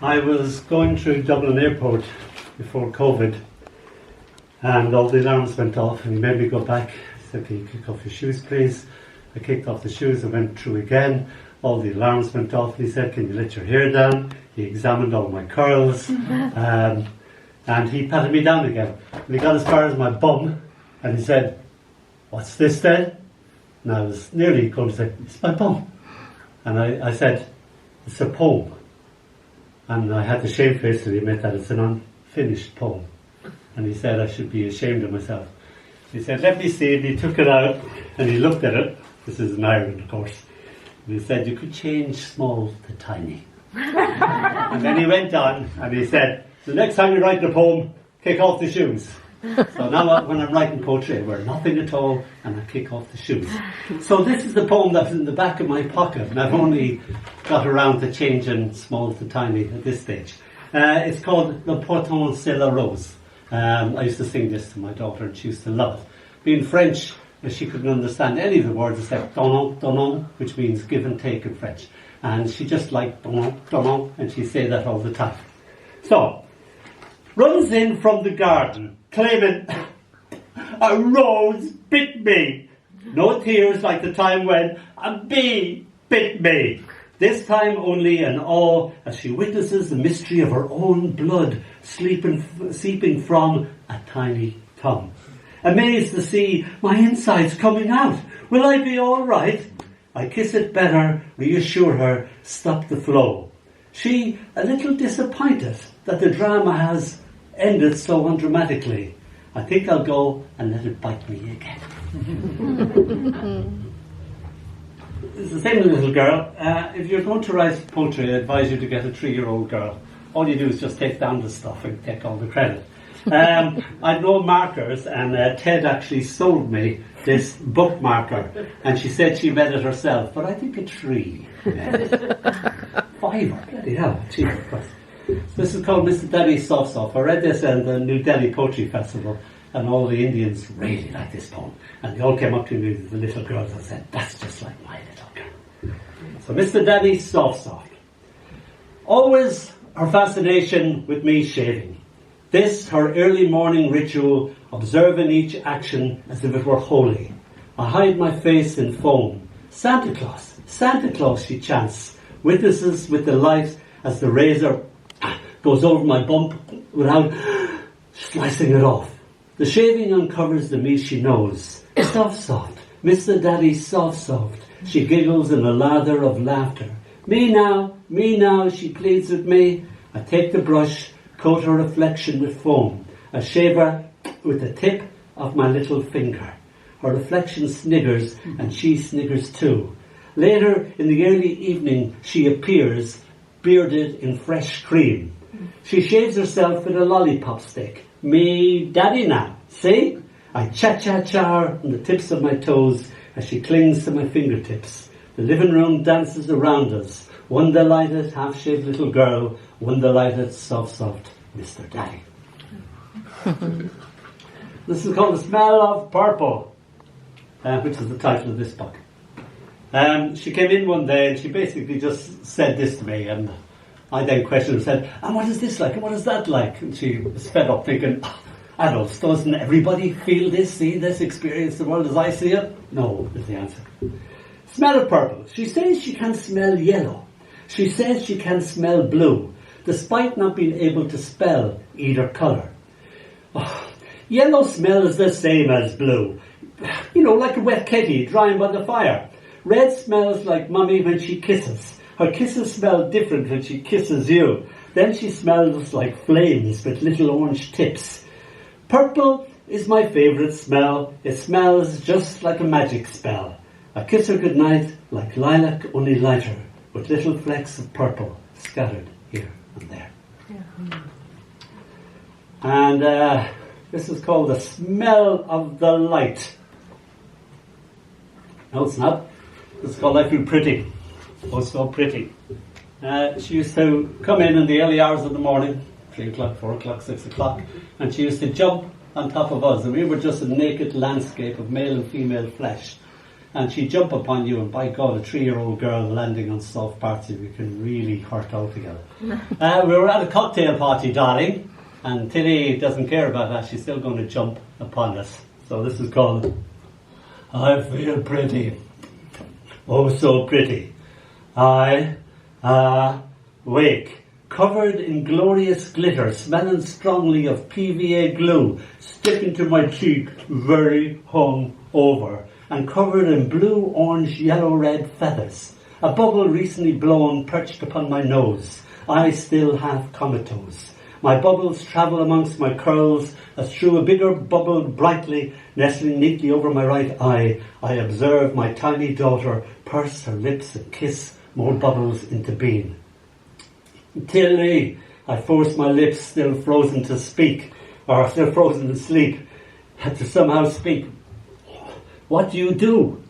I was going through Dublin Airport before COVID, and all the alarms went off, and he made me go back. He said, "Can you kick off your shoes, please?" I kicked off the shoes, I went through again, all the alarms went off, and he said, "Can you let your hair down?" He examined all my curls, and he patted me down again. And he got as far as my bum, and he said, "What's this then?" And I was nearly going to say, "It's my bum." And I said, "It's a poem." And I had to shamefacedly admit that it's an unfinished poem. And he said I should be ashamed of myself. He said, "Let me see it." He took it out and he looked at it. This is in Ireland, of course. And he said, "You could change small to tiny." And then he went on and he said, "The next time you write a poem, kick off the shoes." So now when I'm writing poetry, I wear nothing at all and I kick off the shoes. So this is the poem that's in the back of my pocket, and I've only got around to changing small to tiny at this stage. It's called Le Poisson c'est la Rose. I used to sing this to my daughter and she used to love it. Being French, she couldn't understand any of the words except Dónall, Dónall, which means give and take in French. And she just liked Dónall, Dónall, and she'd say that all the time. So, runs in from the garden, claiming, "A rose bit me." No tears like the time when a bee bit me. This time only an awe as she witnesses the mystery of her own blood seeping from a tiny tongue. Amazed to see my insides coming out. Will I be all right? I kiss it better, reassure her, stop the flow. She, a little disappointed that the drama has ended so undramatically. I think I'll go and let it bite me again. It's the same little girl. If you're going to write poetry, I advise you to get a 3-year-old girl. All you do is just take down the stuff and take all the credit. I had no markers, and Ted actually sold me this bookmarker, and she said she read it herself, but I think a 3. 5, bloody hell, Jesus Christ. This is called Mr. Daddy's Soft Soft. I read this at the New Delhi Poetry Festival, and all the Indians really liked this poem. And they all came up to me, the little girls, and said, "That's just like my little girl." So Mr. Daddy's Soft Soft. Always her fascination with me shaving. This, her early morning ritual, observing each action as if it were holy. I hide my face in foam. Santa Claus, she chants, witnesses with delight as the razor goes over my bump without slicing it off. The shaving uncovers the me she knows. Soft, Mr. Daddy's soft. She giggles in a lather of laughter. Me now, she pleads with me. I take the brush, coat her reflection with foam. I shave her with the tip of my little finger. Her reflection sniggers, and she sniggers too. Later, in the early evening, she appears, bearded in fresh cream. She shaves herself with a lollipop stick. Me daddy now, see? I cha-cha-cha on the tips of my toes as she clings to my fingertips. The living room dances around us. One delighted, half-shaved little girl, one delighted, soft, Mr. Daddy. This is called The Smell of Purple, which is the title of this book. She came in one day and she basically just said this to me, and I then questioned and said, "And what is this like? And what is that like?" And she was fed up thinking, "Adults, doesn't everybody feel this, see this, experience the world as I see it?" No, is the answer. Smell of purple. She says she can smell yellow. She says she can smell blue, despite not being able to spell either colour. Oh, yellow smells the same as blue. You know, like a wet kitty drying by the fire. Red smells like mummy when she kisses. Her kisses smell different when she kisses you. Then she smells like flames with little orange tips. Purple is my favourite smell. It smells just like a magic spell. I kiss her goodnight like lilac, only lighter, with little flecks of purple scattered here and there. Yeah. And this is called The Smell of the Light. No, it's not. It's called I Feel Pretty. Oh, so pretty. She used to come in the early hours of the morning, 3 o'clock, 4 o'clock, 6 o'clock, and she used to jump on top of us, and we were just a naked landscape of male and female flesh. and she'd jump upon you, and by God, a 3-year-old girl landing on soft parts of you can really hurt altogether. We were at a cocktail party, darling, and Tilly doesn't care about that. She's still going to jump upon us. So this is called I Feel Pretty. Oh, so pretty. I wake, covered in glorious glitter, smelling strongly of PVA glue, sticking to my cheek, very hung over, and covered in blue, orange, yellow, red feathers. A bubble recently blown perched upon my nose. I still half comatose. My bubbles travel amongst my curls, as through a bigger bubble brightly, nestling neatly over my right eye, I observe my tiny daughter purse her lips and kiss more bubbles into being. Tilly, I force my lips, still frozen to speak, or still frozen to sleep, had to somehow speak. What do you do?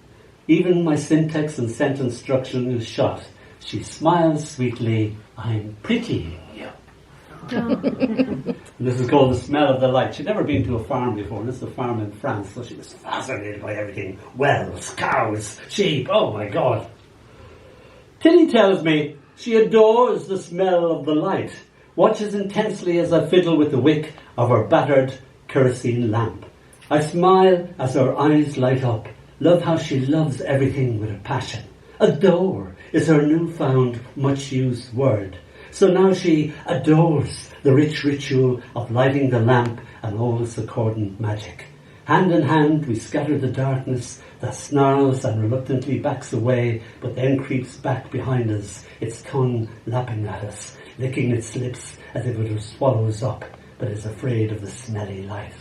Even my syntax and sentence structure is shot. She smiles sweetly. I'm pretty. And this is called The Smell of the Light. She'd never been to a farm before. This is a farm in France, so she was fascinated by everything. Wells, cows, sheep, oh my God. Tilly tells me she adores the smell of the light, watches intensely as I fiddle with the wick of her battered kerosene lamp. I smile as her eyes light up, love how she loves everything with a passion. Adore is her newfound, much-used word. So now she adores the rich ritual of lighting the lamp and all its accordant magic. Hand in hand we scatter the darkness that snarls and reluctantly backs away, but then creeps back behind us, its tongue lapping at us, licking its lips as if it swallow us up, but is afraid of the smelly light.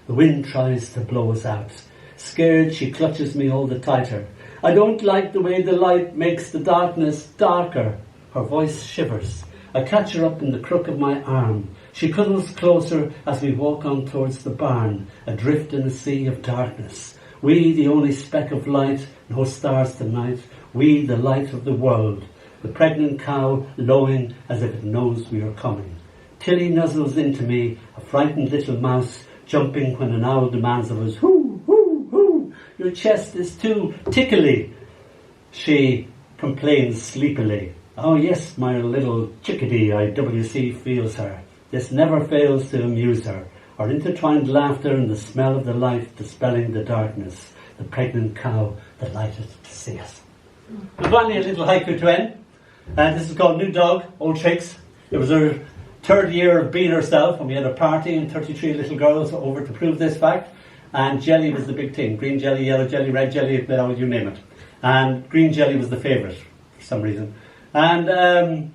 The wind tries to blow us out. Scared, she clutches me all the tighter. I don't like the way the light makes the darkness darker. Her voice shivers. I catch her up in the crook of my arm. She cuddles closer as we walk on towards the barn, adrift in a sea of darkness. We, the only speck of light, no stars tonight. We, the light of the world. The pregnant cow lowing as if it knows we are coming. Tilly nuzzles into me, a frightened little mouse, jumping when an owl demands of us, hoo, hoo, hoo, your chest is too tickly. She complains sleepily. Oh yes, my little chickadee, IWC feels her. This never fails to amuse her. Our intertwined laughter and the smell of the light dispelling the darkness. The pregnant cow delighted to see us. Finally, a little haiku to end. This is called New Dog, Old Tricks. It was her 3rd year of being herself, and we had a party and 33 little girls over to prove this fact. And jelly was the big thing. Green jelly, yellow jelly, red jelly, you name it. And green jelly was the favourite for some reason. And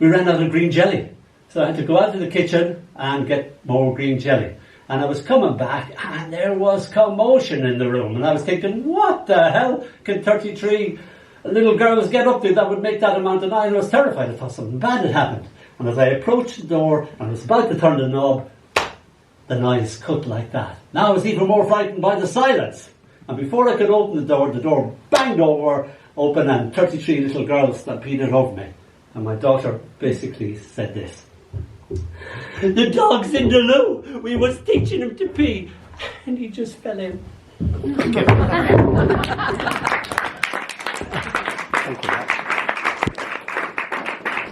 we ran out of green jelly. So I had to go out to the kitchen and get more green jelly. And I was coming back and there was commotion in the room. And I was thinking, what the hell can 33 little girls get up to that would make that amount of noise? I was terrified. I thought something bad had happened. And as I approached the door and was about to turn the knob, the noise cut like that. Now I was even more frightened by the silence. And before I could open the door banged open and 33 little girls stampeded over me. And my daughter basically said this. The dog's in the loo. We was teaching him to pee. And he just fell in.